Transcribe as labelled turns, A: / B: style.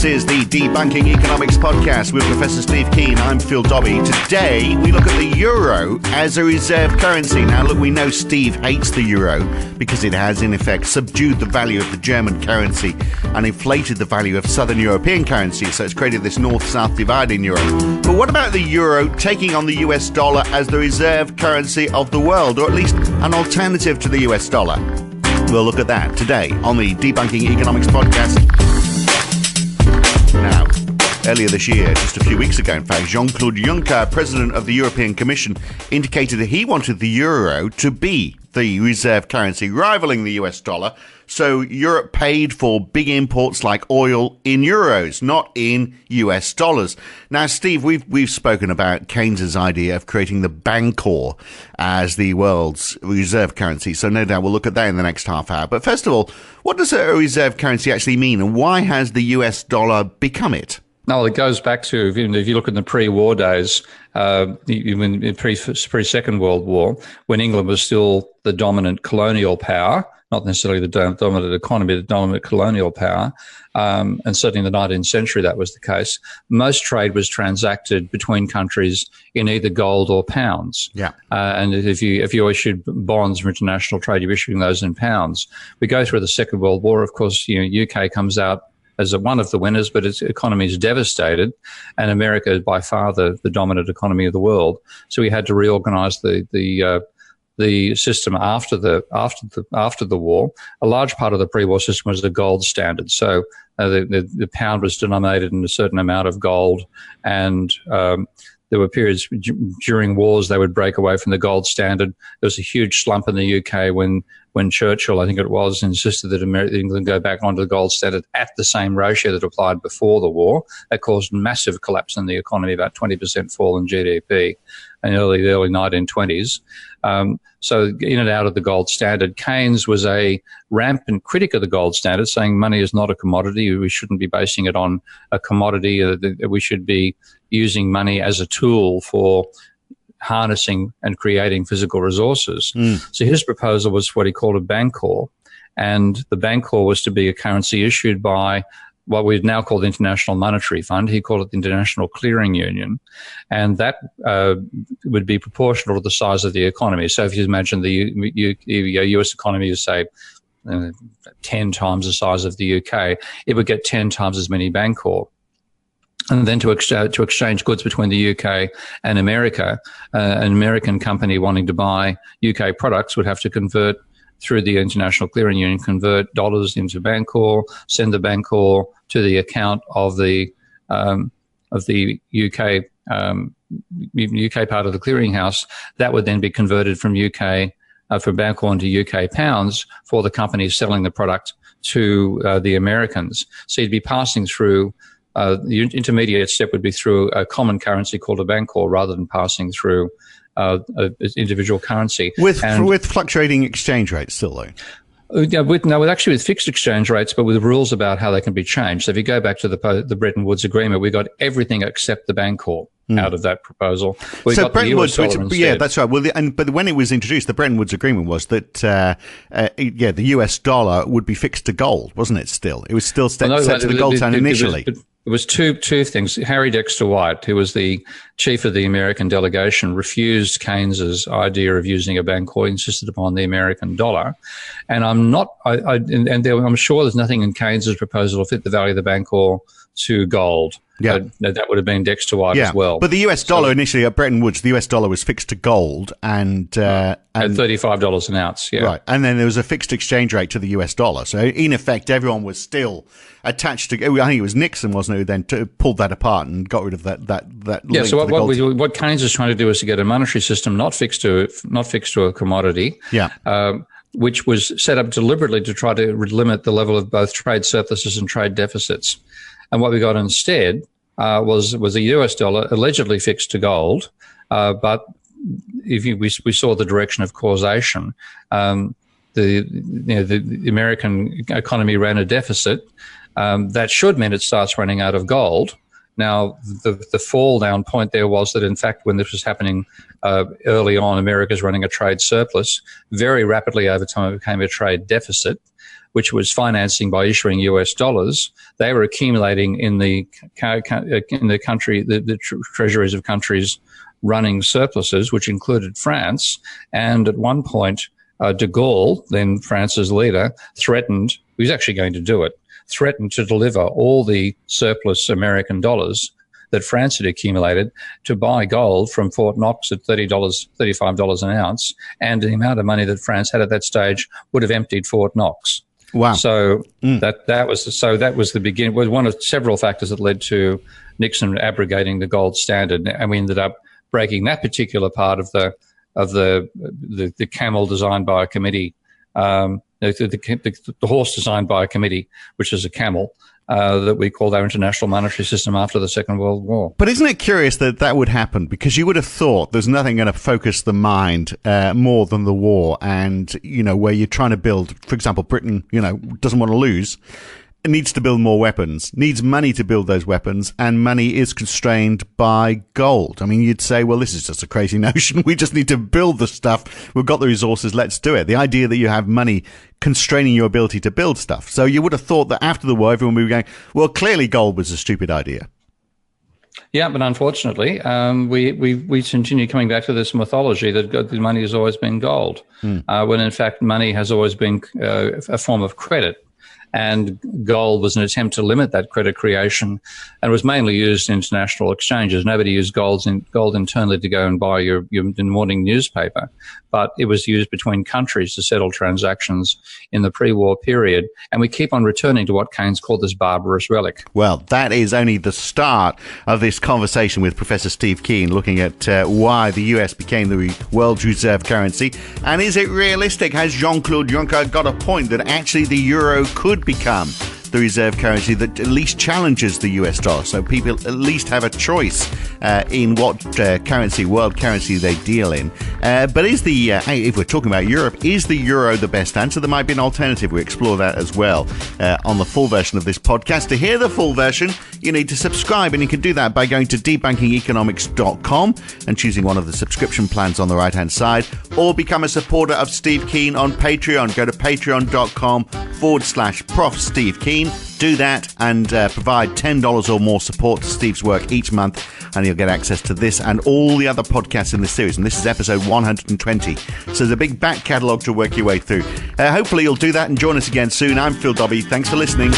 A: This is the Debunking Economics podcast with Professor Steve Keen. I'm Phil Dobbie. Today, we look at the euro as a reserve currency. Now, look, we know Steve hates the euro because it has, in effect, subdued the value of the German currency and inflated the value of southern European currencies. So it's created this north-south divide in Europe. But what about the euro taking on the US dollar as the reserve currency of the world, or at least an alternative to the US dollar? We'll look at that today on the Debunking Economics podcast. Now, earlier this year, just a few weeks ago, in fact, Jean Claude Juncker, President of the European Commission, indicated that he wanted the euro to be the reserve currency, rivaling the US dollar. So Europe paid for big imports like oil in euros, not in US dollars. Now, Steve, we've spoken about Keynes's idea of creating the bancor as the world's reserve currency. So no doubt we'll look at that in the next half hour. But first of all, what does a reserve currency actually mean, and why has the US dollar become it?
B: No, it goes back to, if you look at the pre-war days, even pre-Second World War, when England was still the dominant colonial power, not necessarily the dominant economy, the dominant colonial power, and certainly in the 19th century that was the case. Most trade was transacted between countries in either gold or pounds. Yeah. And if you issued bonds for international trade, you're issuing those in pounds. We go through the Second World War, of course, UK comes out as one of the winners, but its economy is devastated, and America is by far the dominant economy of the world. So we had to reorganize the system after the war. A large part of the pre-war system was the gold standard. So the pound was denominated in a certain amount of gold, and there were periods during wars they would break away from the gold standard. There was a huge slump in the UK when Churchill, I think it was, insisted that England go back onto the gold standard at the same ratio that applied before the war. That caused massive collapse in the economy, about 20% fall in GDP in the early 1920s. So in and out of the gold standard. Keynes was a rampant critic of the gold standard, saying money is not a commodity. We shouldn't be basing it on a commodity. We should be using money as a tool for harnessing and creating physical resources. So his proposal was what he called a bancor, and the bancor was to be a currency issued by what we'd now call the International Monetary Fund. He called it the International Clearing Union, and that would be proportional to the size of the economy. So if you imagine the US economy is, say, 10 times the size of the UK, it would get 10 times as many bancor. And then to exchange goods between the UK and America, an American company wanting to buy UK products would have to convert through the International Clearing Union, convert dollars into bancor, send the bancor to the account of the UK UK part of the clearinghouse. That would then be converted from from bancor into UK pounds for the companies selling the product to the Americans. So you'd be passing through. The intermediate step would be through a common currency called a bancor, rather than passing through individual currency.
A: With fluctuating exchange rates still, though?
B: Yeah, with fixed exchange rates, but with rules about how they can be changed. So if you go back to the Bretton Woods Agreement, we got everything except the bancor out of that proposal.
A: So Bretton Woods, yeah, that's right. Well, but when it was introduced, the Bretton Woods Agreement was that the US dollar would be fixed to gold, wasn't it? Still, it was still set to the gold standard initially.
B: It was two things. Harry Dexter White, who was the chief of the American delegation, refused Keynes's idea of using a bancor, insisted upon the American dollar. And I'm sure there's nothing in Keynes's proposal to fit the value of the bancor to gold. Yeah, that would have been Dexter White as well.
A: But the US dollar initially at Bretton Woods, the US dollar was fixed to gold and
B: at $35 an ounce. Yeah,
A: right. And then there was a fixed exchange rate to the US dollar. So in effect, everyone was still attached to. I think it was Nixon, wasn't it, who then pulled that apart and got rid of that.
B: Yeah. So what Keynes is trying to do is to get a monetary system not fixed to a commodity. Yeah. Which was set up deliberately to try to limit the level of both trade surpluses and trade deficits. And what we got instead was a US dollar allegedly fixed to gold, but we saw the direction of causation. The American economy ran a deficit. That should mean it starts running out of gold. Now, the fall down point there was that, in fact, when this was happening early on, America's running a trade surplus. Very rapidly over time, it became a trade deficit. which was financing by issuing US dollars, they were accumulating in the country, the treasuries of countries running surpluses, which included France. And at one point, de Gaulle, then France's leader, threatened, he was actually going to do it, threatened to deliver all the surplus American dollars that France had accumulated to buy gold from Fort Knox at $35 an ounce, and the amount of money that France had at that stage would have emptied Fort Knox.
A: Wow!
B: So that was the beginning. Was one of several factors that led to Nixon abrogating the gold standard, and we ended up breaking that particular part of the camel designed by a committee, the horse designed by a committee, which is a camel. That we called our international monetary system after the Second World War.
A: But isn't it curious that would happen? Because you would have thought there's nothing going to focus the mind more than the war. And, where you're trying to build, for example, Britain, doesn't want to lose. It needs to build more weapons, needs money to build those weapons, and money is constrained by gold. I mean, you'd say, well, this is just a crazy notion. We just need to build the stuff. We've got the resources. Let's do it. The idea that you have money constraining your ability to build stuff. So you would have thought that after the war, everyone would be going, well, clearly gold was a stupid idea.
B: Yeah, but unfortunately, we continue coming back to this mythology that the money has always been gold, when in fact money has always been a form of credit. And gold was an attempt to limit that credit creation, and was mainly used in international exchanges. Nobody used gold internally to go and buy your morning newspaper, but it was used between countries to settle transactions in the pre-war period. And we keep on returning to what Keynes called this barbarous relic.
A: Well, that is only the start of this conversation with Professor Steve Keen, looking at why the US became the world's reserve currency. And is it realistic? Has Jean Claude Juncker got a point that actually the euro could become the reserve currency that at least challenges the US dollar, so people at least have a choice in what world currency they deal in. But is if we're talking about Europe, is the euro the best answer? There might be an alternative. We explore that as well on the full version of this podcast. To hear the full version, you need to subscribe, and you can do that by going to debunkingeconomics.com and choosing one of the subscription plans on the right-hand side, or become a supporter of Steve Keen on Patreon. Go to patreon.com/Prof Steve Keen. Do that and provide $10 or more support to Steve's work each month, and you'll get access to this and all the other podcasts in this series. And this is episode 120. So there's a big back catalogue to work your way through. Hopefully you'll do that and join us again soon. I'm Phil Dobbie. Thanks for listening.